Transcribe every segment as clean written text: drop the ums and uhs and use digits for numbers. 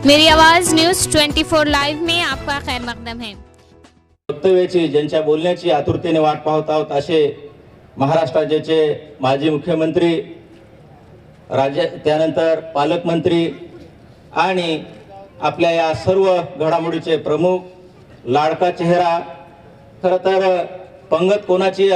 मेरी आवाज news 24 live में आपका खैर मकदम है। वक्तव्याची ज्यांच्या बोलण्याची आतुरतेने वाट पाहत आहोत असे महाराष्ट्राचे माजी मुख्यमंत्री, राज्य त्यानंतर पालकमंत्री आणि आपल्या या सर्व घडामोडीचे प्रमुख, लाडका चेहरा, खरं तर पंगत कोणाची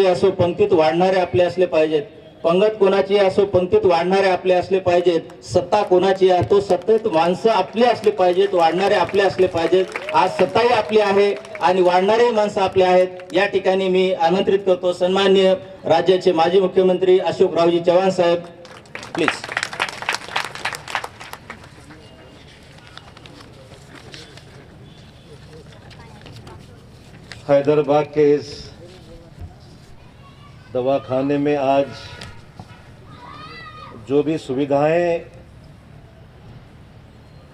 असो पंक्तीत वाढणारे आपले असले पाहिजेत, पंगत कोणाची असो पंक्तीत वाढणारे आपले असले पाहिजेत, सत्ता कोणाची असो सत्तेत माणसं आपले असले पाहिजेत, वाढणारे आपले असले पाहिजेत। आज सत्ताही आपली आहे आणि वाढणारे माणसं आपले आहेत। या ठिकाणी मी आमंत्रित करतो सन्माननीय राज्याचे माजी मुख्यमंत्री अशोकरावजी चव्हाण साहेब, प्लीज। हैदराबाद के इस दवाखाने में आज जो भी सुविधाएं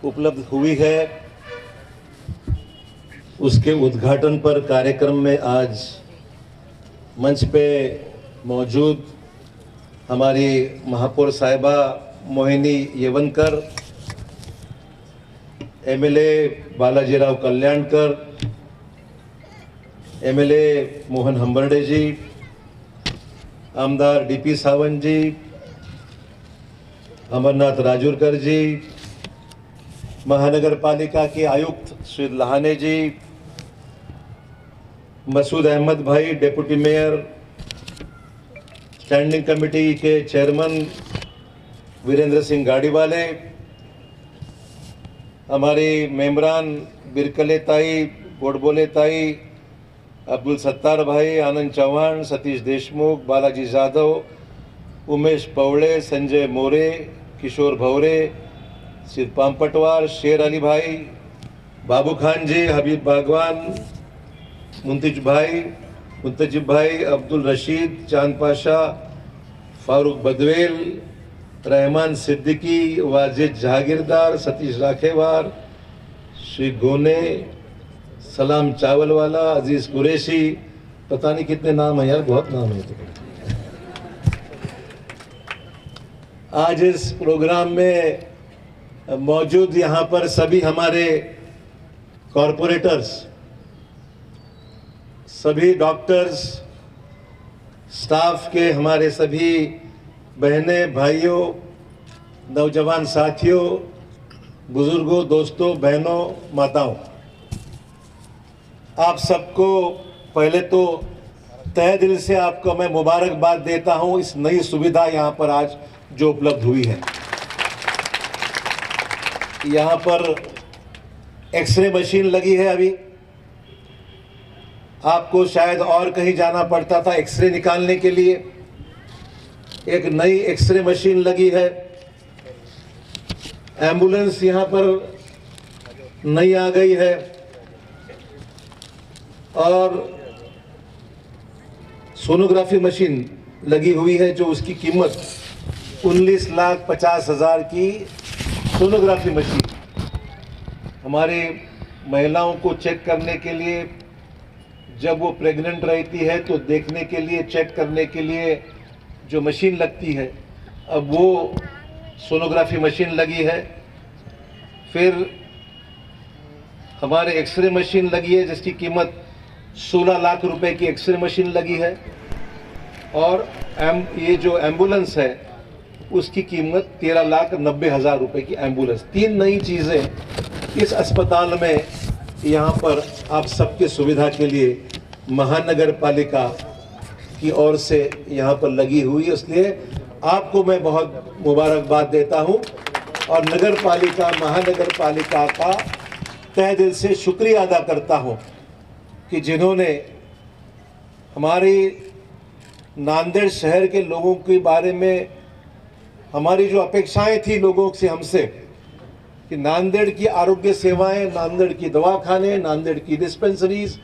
उपलब्ध हुई है उसके उद्घाटन पर कार्यक्रम में आज मंच पे मौजूद हमारी महापौर साहिबा मोहिनी येवनकर, एमएलए बालाजीराव कल्याणकर, एमएलए मोहन हंबर्डे जी, आमदार डीपी सावंत जी, अमरनाथ राजूरकर जी, महानगर पालिका के आयुक्त श्री लहाने जी, मसूद अहमद भाई डेप्यूटी मेयर, स्टैंडिंग कमेटी के चेयरमैन वीरेंद्र सिंह गाड़ीवाले, हमारी मेम्बरान बिरकले ताई, गोडबोले ताई, अब्दुल सत्तार भाई, आनंद चौहान, सतीश देशमुख, बालाजी जाधव, उमेश पवड़े, संजय मोरे, किशोर भवरे, सिद्ध पामपटवार, शेर अली भाई, बाबू खान जी, हबीब बागवान, मुंतजिब भाई, अब्दुल रशीद, चांद पाशा, फारूक बदवेल, रहमान सिद्दीकी, वाजिद जहागीरदार, सतीश राखेवार, श्री गोने, सलाम चावलवाला, अजीज कुरैशी, पता नहीं कितने नाम है यार, बहुत नाम है। तो आज इस प्रोग्राम में मौजूद यहाँ पर सभी हमारे कॉरपोरेटर्स, सभी डॉक्टर्स, स्टाफ के हमारे सभी बहनें, भाइयों, नौजवान साथियों, बुजुर्गों, दोस्तों, बहनों, माताओं, आप सबको पहले तो तहे दिल से आपको मैं मुबारकबाद देता हूं इस नई सुविधा यहाँ पर आज जो उपलब्ध हुई है। यहाँ पर एक्सरे मशीन लगी है। अभी आपको शायद और कहीं जाना पड़ता था एक्सरे निकालने के लिए, एक नई एक्सरे मशीन लगी है। एम्बुलेंस यहाँ पर नई आ गई है और सोनोग्राफी मशीन लगी हुई है जो उसकी कीमत 19,50,000 की सोनोग्राफी मशीन हमारी महिलाओं को चेक करने के लिए, जब वो प्रेग्नेंट रहती है तो देखने के लिए, चेक करने के लिए जो मशीन लगती है, अब वो सोनोग्राफी मशीन लगी है। फिर हमारे एक्सरे मशीन लगी है जिसकी कीमत 16 लाख रुपए की एक्सरे मशीन लगी है और ये जो एम्बुलेंस है उसकी कीमत 13,90,000 रुपए की एम्बुलेंस। 3 नई चीज़ें इस अस्पताल में यहाँ पर आप सबके सुविधा के लिए महानगर पालिका की ओर से यहाँ पर लगी हुई है, इसलिए आपको मैं बहुत मुबारकबाद देता हूँ और नगर पालिका, महानगर पालिका का तहे दिल से शुक्रिया अदा करता हूँ कि जिन्होंने हमारी नांदेड़ शहर के लोगों के बारे में, हमारी जो अपेक्षाएं थी लोगों से हमसे कि नांदेड़ की आरोग्य सेवाएं, नांदेड़ की दवाखाने, नांदेड़ की डिस्पेंसरीज,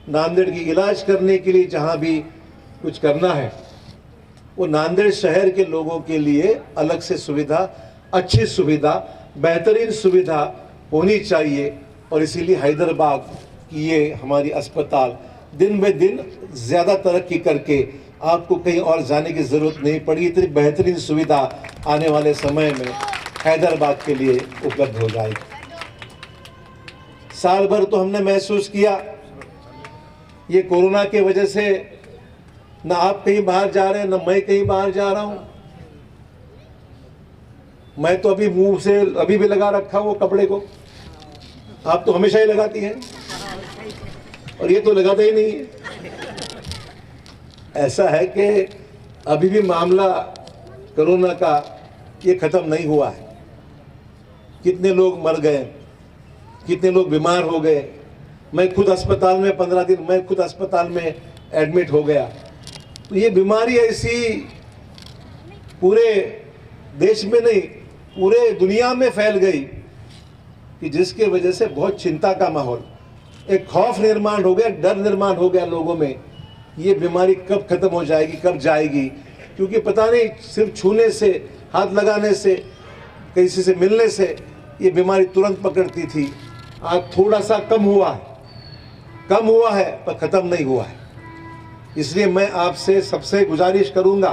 नांदेड़ की इलाज करने के लिए जहां भी कुछ करना है वो नांदेड़ शहर के लोगों के लिए अलग से सुविधा, अच्छी सुविधा, बेहतरीन सुविधा होनी चाहिए। और इसीलिए हैदराबाद की ये हमारी अस्पताल दिन ब दिन ज़्यादा तरक्की करके आपको कहीं और जाने की ज़रूरत नहीं पड़ी। इतनी बेहतरीन सुविधा आने वाले समय में हैदराबाद के लिए उपलब्ध हो जाएगी। साल भर तो हमने महसूस किया ये कोरोना के वजह से न आप कहीं बाहर जा रहे हैं न मैं कहीं बाहर जा रहा हूं। मैं तो अभी मुंह से अभी भी लगा रखा हूं वो कपड़े को, आप तो हमेशा ही लगाती हैं और ये तो लगाता ही नहीं है। ऐसा है कि अभी भी मामला कोरोना का ये खत्म नहीं हुआ है। कितने लोग मर गए, कितने लोग बीमार हो गए। मैं खुद अस्पताल में 15 दिन मैं खुद अस्पताल में एडमिट हो गया। तो ये बीमारी ऐसी पूरे देश में नहीं पूरे दुनिया में फैल गई कि जिसके वजह से बहुत चिंता का माहौल, एक खौफ निर्माण हो गया, डर निर्माण हो गया लोगों में। ये बीमारी कब खत्म हो जाएगी, कब जाएगी, क्योंकि पता नहीं सिर्फ छूने से, हाथ लगाने से, किसी से मिलने से ये बीमारी तुरंत पकड़ती थी। आज थोड़ा सा कम हुआ है पर ख़त्म नहीं हुआ है। इसलिए मैं आपसे सबसे गुजारिश करूंगा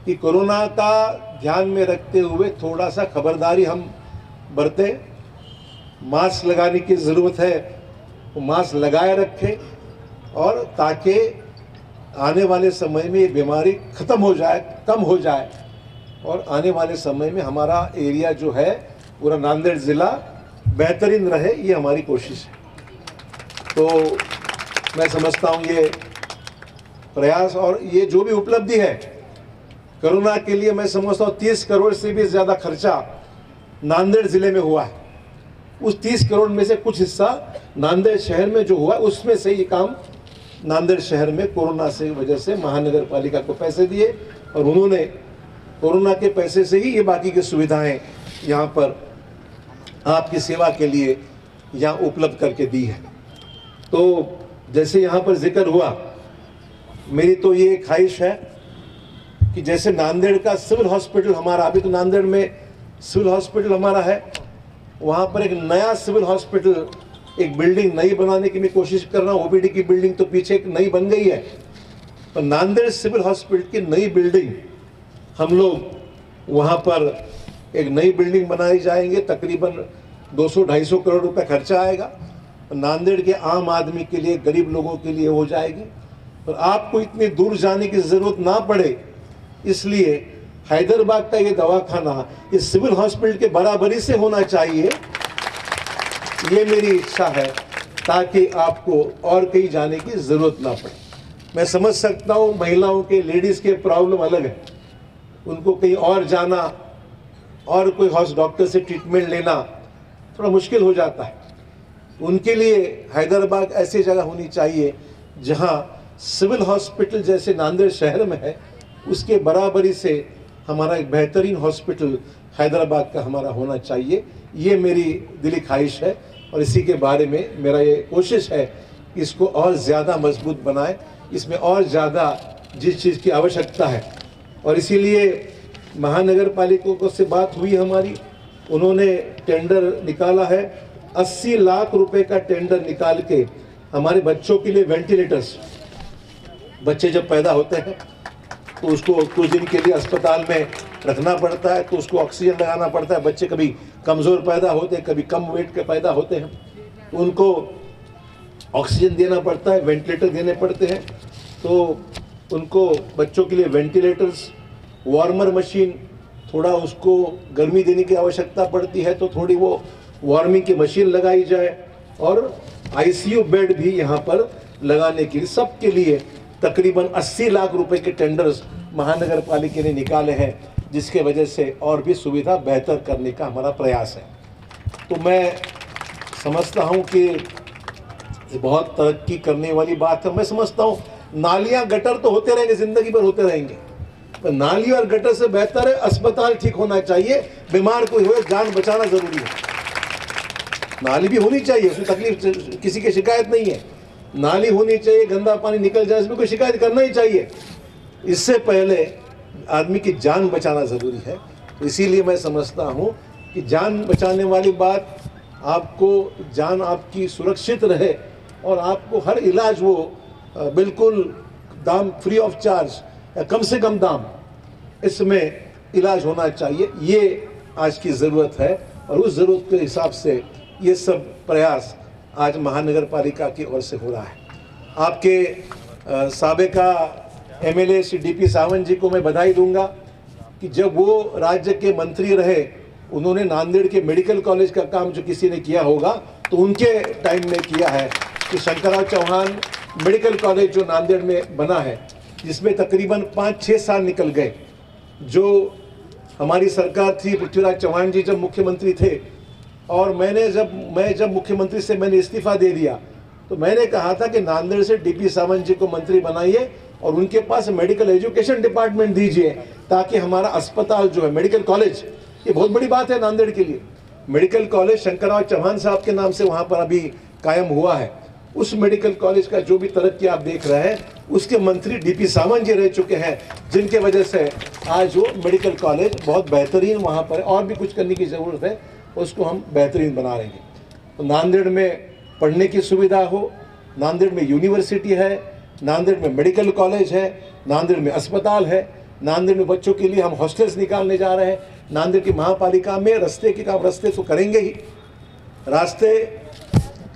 कि कोरोना का ध्यान में रखते हुए थोड़ा सा खबरदारी हम बरतें। मास्क लगाने की ज़रूरत है वो मास्क लगाए रखें, और ताकि आने वाले समय में ये बीमारी ख़त्म हो जाए, कम हो जाए, और आने वाले समय में हमारा एरिया जो है पूरा नांदेड़ ज़िला बेहतरीन रहे, ये हमारी कोशिश है। तो मैं समझता हूँ ये प्रयास और ये जो भी उपलब्धि है कोरोना के लिए, मैं समझता हूँ 30 करोड़ से भी ज़्यादा खर्चा नांदेड़ ज़िले में हुआ है। उस 30 करोड़ में से कुछ हिस्सा नांदेड़ शहर में जो हुआ उसमें से ये काम नांदेड़ शहर में कोरोना से वजह से महानगर पालिका को पैसे दिए और उन्होंने कोरोना के पैसे से ही ये बाकी की सुविधाएं यहाँ पर आपकी सेवा के लिए यहाँ उपलब्ध करके दी है। तो जैसे यहाँ पर जिक्र हुआ, मेरी तो ये ख्वाहिश है कि जैसे नांदेड़ का सिविल हॉस्पिटल हमारा, अभी तो नांदेड़ में सिविल हॉस्पिटल हमारा है, वहाँ पर एक नया सिविल हॉस्पिटल, एक बिल्डिंग नई बनाने की मैं कोशिश कर रहा हूँ। ओपीडी की बिल्डिंग तो पीछे एक नई बन गई है, पर नांदेड़ सिविल हॉस्पिटल की नई बिल्डिंग हम लोग वहाँ पर एक नई बिल्डिंग बनाई जाएंगे। तकरीबन 200-250 करोड़ रुपए खर्चा आएगा। नांदेड़ के आम आदमी के लिए, गरीब लोगों के लिए हो जाएगी, और आपको इतनी दूर जाने की ज़रूरत ना पड़े। इसलिए हैदराबाद का ये दवाखाना इस सिविल हॉस्पिटल के बराबरी से होना चाहिए, ये मेरी इच्छा है, ताकि आपको और कहीं जाने की ज़रूरत ना पड़े। मैं समझ सकता हूँ महिलाओं के, लेडीज़ के प्रॉब्लम अलग है, उनको कहीं और जाना और कोई डॉक्टर से ट्रीटमेंट लेना थोड़ा मुश्किल हो जाता है। उनके लिए हैदराबाद ऐसी जगह होनी चाहिए जहाँ सिविल हॉस्पिटल जैसे नांदेड़ शहर में है उसके बराबरी से हमारा एक बेहतरीन हॉस्पिटल हैदराबाद का हमारा होना चाहिए। ये मेरी दिली ख्वाहिश है और इसी के बारे में मेरा ये कोशिश है कि इसको और ज़्यादा मजबूत बनाए, इसमें और ज़्यादा जिस चीज़ की आवश्यकता है। और इसीलिए महानगर पालिका से बात हुई हमारी, उन्होंने टेंडर निकाला है, 80 लाख रुपए का टेंडर निकाल के हमारे बच्चों के लिए वेंटिलेटर्स, बच्चे जब पैदा होते हैं तो उसको कुछ दिन के लिए अस्पताल में रखना पड़ता है, तो उसको ऑक्सीजन लगाना पड़ता है। बच्चे कभी कमज़ोर पैदा होते हैं, कभी कम वेट के पैदा होते हैं, उनको ऑक्सीजन देना पड़ता है, वेंटिलेटर देने पड़ते हैं। तो उनको बच्चों के लिए वेंटिलेटर्स, वार्मर मशीन, थोड़ा उसको गर्मी देने की आवश्यकता पड़ती है तो थोड़ी वो वार्मिंग की मशीन लगाई जाए, और आईसीयू बेड भी यहाँ पर लगाने के लिए सबके लिए तकरीबन 80 लाख रुपए के टेंडर्स महानगर पालिका ने निकाले हैं, जिसके वजह से और भी सुविधा बेहतर करने का हमारा प्रयास है। तो मैं समझता हूँ कि ये बहुत तरक्की करने वाली बात है। मैं समझता हूँ नालियाँ गटर तो होते रहेंगे, ज़िंदगी भर होते रहेंगे, पर नाली और गटर से बेहतर है अस्पताल ठीक होना चाहिए। बीमार कोई हुए जान बचाना ज़रूरी है। नाली भी होनी चाहिए, उसमें तकलीफ किसी की शिकायत नहीं है, नाली होनी चाहिए, गंदा पानी निकल जाए इसमें कोई शिकायत करना ही चाहिए। इससे पहले आदमी की जान बचाना ज़रूरी है। तो इसीलिए मैं समझता हूँ कि जान बचाने वाली बात, आपको जान आपकी सुरक्षित रहे और आपको हर इलाज वो बिल्कुल दाम फ्री ऑफ चार्ज या कम से कम दाम इसमें इलाज होना चाहिए। ये आज की ज़रूरत है और उस ज़रूरत के हिसाब से ये सब प्रयास आज महानगर पालिका की ओर से हो रहा है। आपके साबिका एमएलए श्री डीपी सावंत जी को मैं बधाई दूंगा कि जब वो राज्य के मंत्री रहे उन्होंने नांदेड़ के मेडिकल कॉलेज का काम जो किसी ने किया होगा तो उनके टाइम में किया है कि शंकरराव चौहान मेडिकल कॉलेज जो नांदेड़ में बना है, जिसमें तकरीबन 5-6 साल निकल गए। जो हमारी सरकार थी, पृथ्वीराज चौहान जी जब मुख्यमंत्री थे और मैं जब मुख्यमंत्री से मैंने इस्तीफा दे दिया तो मैंने कहा था कि नांदेड़ से डीपी सावंत जी को मंत्री बनाइए और उनके पास मेडिकल एजुकेशन डिपार्टमेंट दीजिए ताकि हमारा अस्पताल जो है मेडिकल कॉलेज, ये बहुत बड़ी बात है नांदेड़ के लिए। मेडिकल कॉलेज शंकरराव चौहान साहब के नाम से वहाँ पर अभी कायम हुआ है। उस मेडिकल कॉलेज का जो भी तरक्की आप देख रहे हैं उसके मंत्री डीपी सावंत जी रह चुके हैं, जिनके वजह से आज वो मेडिकल कॉलेज बहुत बेहतरीन वहाँ पर, और भी कुछ करने की ज़रूरत है, उसको हम बेहतरीन बना रहेंगे। तो नांदेड़ में पढ़ने की सुविधा हो, नांदेड़ में यूनिवर्सिटी है, नांदेड़ में मेडिकल कॉलेज है, नांदेड़ में अस्पताल है, नांदेड़ में बच्चों के लिए हम हॉस्टल्स निकालने जा रहे हैं। नांदेड़ की महापालिका में रास्ते के काम, रास्ते तो करेंगे ही, रास्ते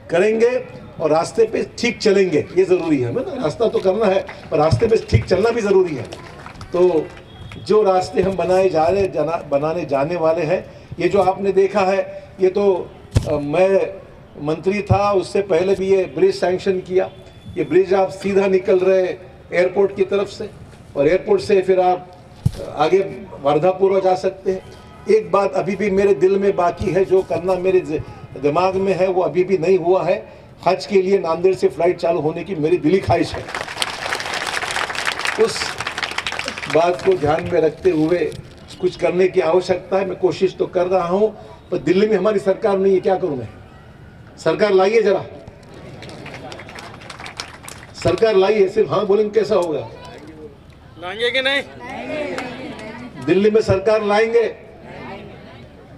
करेंगे और रास्ते पे ठीक चलेंगे, ये ज़रूरी है। हमें रास्ता तो करना है पर रास्ते पे ठीक चलना भी ज़रूरी है। तो जो रास्ते हम बनाने जाने वाले हैं, ये जो आपने देखा है, ये तो मैं मंत्री था उससे पहले भी ये ब्रिज सैंक्शन किया। ये ब्रिज आप सीधा निकल रहे एयरपोर्ट की तरफ से और एयरपोर्ट से फिर आप आगे वारधापुर जा सकते हैं। एक बात अभी भी मेरे दिल में बाकी है, जो करना मेरे दिमाग में है वो अभी भी नहीं हुआ है। हज के लिए नांदेड़ से फ्लाइट चालू होने की मेरी दिली ख्वाहिश है। उस बात को ध्यान में रखते हुए कुछ करने की आवश्यकता है। मैं कोशिश तो कर रहा हूं पर दिल्ली में हमारी सरकार नहीं है, क्या करूं मैं? सरकार लाइए, जरा सरकार लाइए। सिर्फ हाँ बोलेंगे कैसा होगा? लाएंगे कि नहीं? दिल्ली में सरकार लाएंगे।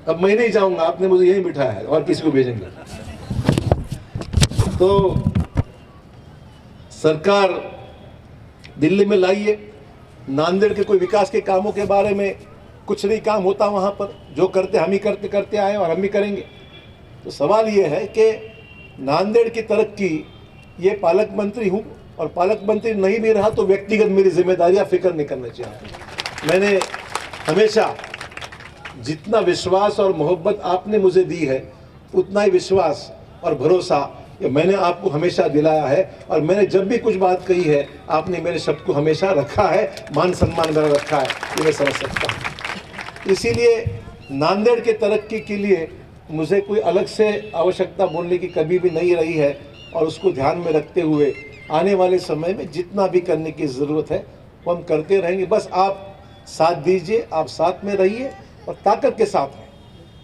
अब मैं नहीं जाऊंगा, आपने मुझे यही बिठाया है और किसी को भेजेंगे। तो सरकार दिल्ली में लाइए। नांदेड़ के कोई विकास के कामों के बारे में कुछ नहीं काम होता वहाँ पर, जो करते हम ही करते आए और हम ही करेंगे। तो सवाल ये है कि नांदेड़ की तरक्की, ये पालक मंत्री हूँ और पालक मंत्री नहीं भी रहा तो व्यक्तिगत मेरी जिम्मेदारियाँ फिक्र नहीं करना चाहिए। मैंने हमेशा जितना विश्वास और मोहब्बत आपने मुझे दी है उतना ही विश्वास और भरोसा ये मैंने आपको हमेशा दिलाया है। और मैंने जब भी कुछ बात कही है आपने मेरे शब्द को हमेशा रखा है, मान सम्मान मेरा रखा है, ये मैं समझ सकता हूँ। इसीलिए नांदेड़ के तरक्की के लिए मुझे कोई अलग से आवश्यकता बोलने की कभी भी नहीं रही है और उसको ध्यान में रखते हुए आने वाले समय में जितना भी करने की ज़रूरत है वो हम करते रहेंगे। बस आप साथ दीजिए, आप साथ में रहिए और ताकत के साथ में,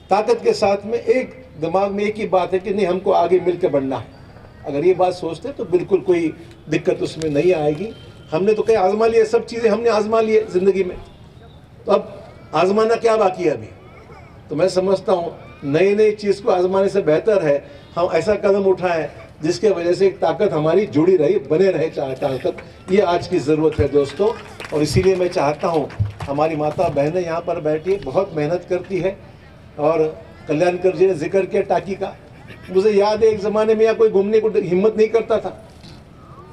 ताकत के साथ में एक दिमाग में एक ही बात है कि नहीं, हमको आगे मिलकर बढ़ना है। अगर ये बात सोचते तो बिल्कुल कोई दिक्कत उसमें नहीं आएगी। हमने तो कहीं आजमा लिए, सब चीज़ें हमने आजमा लिए ज़िंदगी में, तो अब आजमाना क्या बाकी है अभी? तो मैं समझता हूँ नई नई चीज़ को आजमाने से बेहतर है हम ऐसा कदम उठाएं जिसके वजह से एक ताकत हमारी जुड़ी रही, बने रहे ताकत। ये आज की ज़रूरत है दोस्तों। और इसीलिए मैं चाहता हूँ हमारी माता बहनें यहाँ पर बैठी बहुत मेहनत करती है। और कल्याणकर जी ने जिक्र किया टाकी का, मुझे याद है एक ज़माने में यहाँ कोई घूमने को हिम्मत नहीं करता था,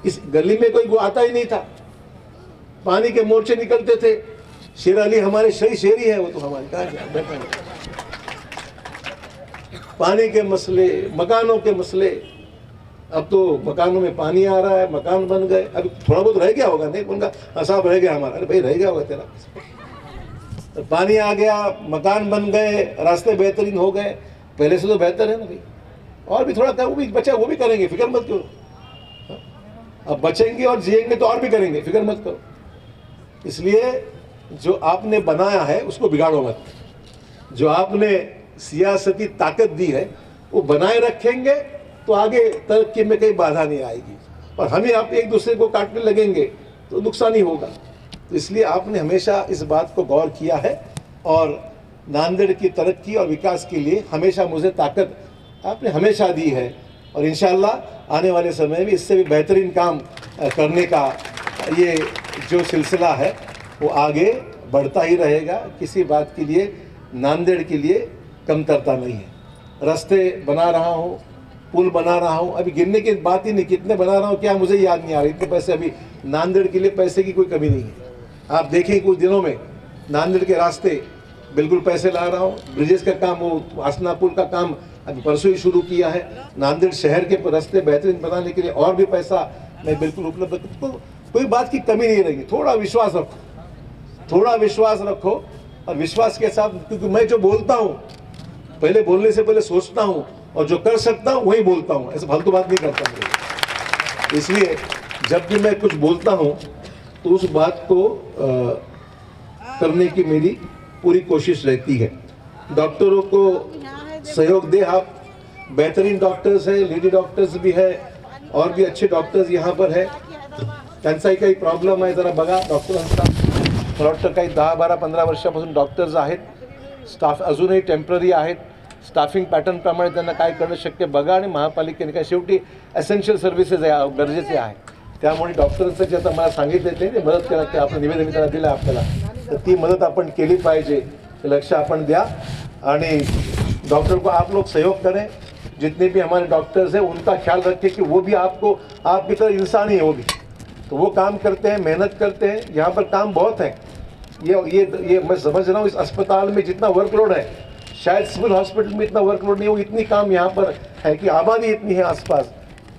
इस गली में कोई आता ही नहीं था, पानी के मोर्चे निकलते थे। शेर अली हमारे शेरी है, वो तो हमारे कहाँ बैठा है। पानी के मसले, मकानों के मसले, अब तो मकानों में पानी आ रहा है, मकान बन गए। अभी थोड़ा बहुत रह गया होगा, नहीं उनका हिसाब रह गया हमारा, अरे भाई रह गया होगा तेरा। तो पानी आ गया, मकान बन गए, रास्ते बेहतरीन हो गए, पहले से तो बेहतर है ना भाई। और भी थोड़ा वो भी बचा, वो भी करेंगे, फिक्र मत करो। अब बचेंगे और जिएंगे तो और भी करेंगे, फिक्र मत करो। इसलिए जो आपने बनाया है उसको बिगाड़ो मत। जो आपने सियासती ताकत दी है वो बनाए रखेंगे तो आगे तरक्की में कहीं बाधा नहीं आएगी। और हमें आप एक दूसरे को काटने लगेंगे तो नुकसान ही होगा। तो इसलिए आपने हमेशा इस बात को गौर किया है और नांदेड़ की तरक्की और विकास के लिए हमेशा मुझे ताकत आपने हमेशा दी है। और इंशाअल्लाह आने वाले समय में इससे भी बेहतरीन काम करने का ये जो सिलसिला है वो आगे बढ़ता ही रहेगा। किसी बात के लिए नांदेड़ के लिए कमतरता नहीं है। रास्ते बना रहा हूँ, पुल बना रहा हूँ, अभी गिनने की बात ही नहीं, कितने बना रहा हूँ क्या मुझे याद नहीं आ रहा। इतने पैसे अभी नांदेड़ के लिए पैसे की कोई कमी नहीं है। आप देखें कुछ दिनों में नांदेड़ के रास्ते बिल्कुल पैसे ला रहा हूँ। ब्रिजेस का काम, वो आसना पुल का काम अभी परसों ही शुरू किया है। नांदेड़ शहर के रास्ते बेहतरीन बनाने के लिए और भी पैसा मैं बिल्कुल उपलब्ध, तो कोई बात की कमी नहीं रहेगी। थोड़ा विश्वास रखो, थोड़ा विश्वास रखो, और विश्वास के साथ, क्योंकि मैं जो बोलता हूँ पहले बोलने से पहले सोचता हूँ, और जो कर सकता हूँ वही बोलता हूँ, ऐसे फालतू बात नहीं करता हूँ। इसलिए जब भी मैं कुछ बोलता हूँ तो उस बात को करने की मेरी पूरी कोशिश रहती है। डॉक्टरों को सहयोग दे आप, बेहतरीन डॉक्टर्स है, लेडी डॉक्टर्स भी है, और भी अच्छे डॉक्टर्स यहाँ पर है। त्यांचाही काही प्रॉब्लेम आहे जरा बघा डॉक्टरांचा, मला वाटतं काही 10-12-15 वर्षापासून डॉक्टर्स आहेत, स्टाफ अजूनही टेम्पररी आहेत। स्टाफिंग पॅटर्नप्रमाणे त्यांना काय करणं शक्य बघा, आणि महापालिकेने काय शेवटी एसेन्शियल सर्व्हिसेस आहे, गरजेचे आहे, त्यामुळे डॉक्टरांचं जे आता मला सांगितलं ते मदत करा, की आपलं निवेदन मी त्यांना दिलं आपल्याला, तर ती मदत आपण केली पाहिजे, लक्ष आपण द्या। आणि डॉक्टर को आप लोग सहयोग करें, जितने भी हमारे डॉक्टर्स हैं उनका ख्याल रखें कि वो भी आपको, आपकी तरह इंसान ही है वो भी, तो वो काम करते हैं, मेहनत करते हैं। यहाँ पर काम बहुत है, ये मैं समझ रहा हूँ। इस अस्पताल में जितना वर्कलोड है, शायद सिविल हॉस्पिटल में इतना वर्कलोड नहीं हो, इतनी काम यहाँ पर है कि आबादी इतनी है आसपास,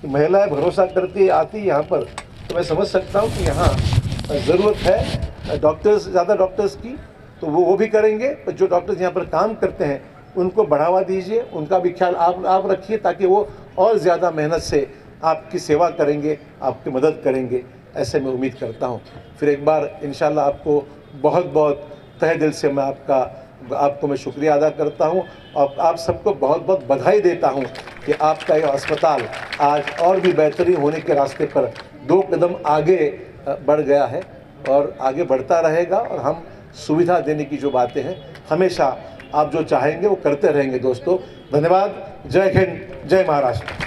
महिलाएं भरोसा करती आती यहाँ पर, तो मैं समझ सकता हूँ कि यहाँ ज़रूरत है डॉक्टर्स, ज़्यादा डॉक्टर्स की, तो वो भी करेंगे। पर जो डॉक्टर्स यहाँ पर काम करते हैं उनको बढ़ावा दीजिए, उनका भी ख्याल आप रखिए, ताकि वो और ज़्यादा मेहनत से आपकी सेवा करेंगे, आपकी मदद करेंगे, ऐसे मैं उम्मीद करता हूँ। फिर एक बार इंशाल्लाह आपको बहुत बहुत तहे दिल से मैं आपको मैं शुक्रिया अदा करता हूँ, और आप सबको बहुत बहुत बधाई देता हूँ कि आपका यह अस्पताल आज और भी बेहतरीन होने के रास्ते पर 2 कदम आगे बढ़ गया है, और आगे बढ़ता रहेगा। और हम सुविधा देने की जो बातें हैं हमेशा आप जो चाहेंगे वो करते रहेंगे। दोस्तों धन्यवाद। जय हिंद, जय महाराष्ट्र।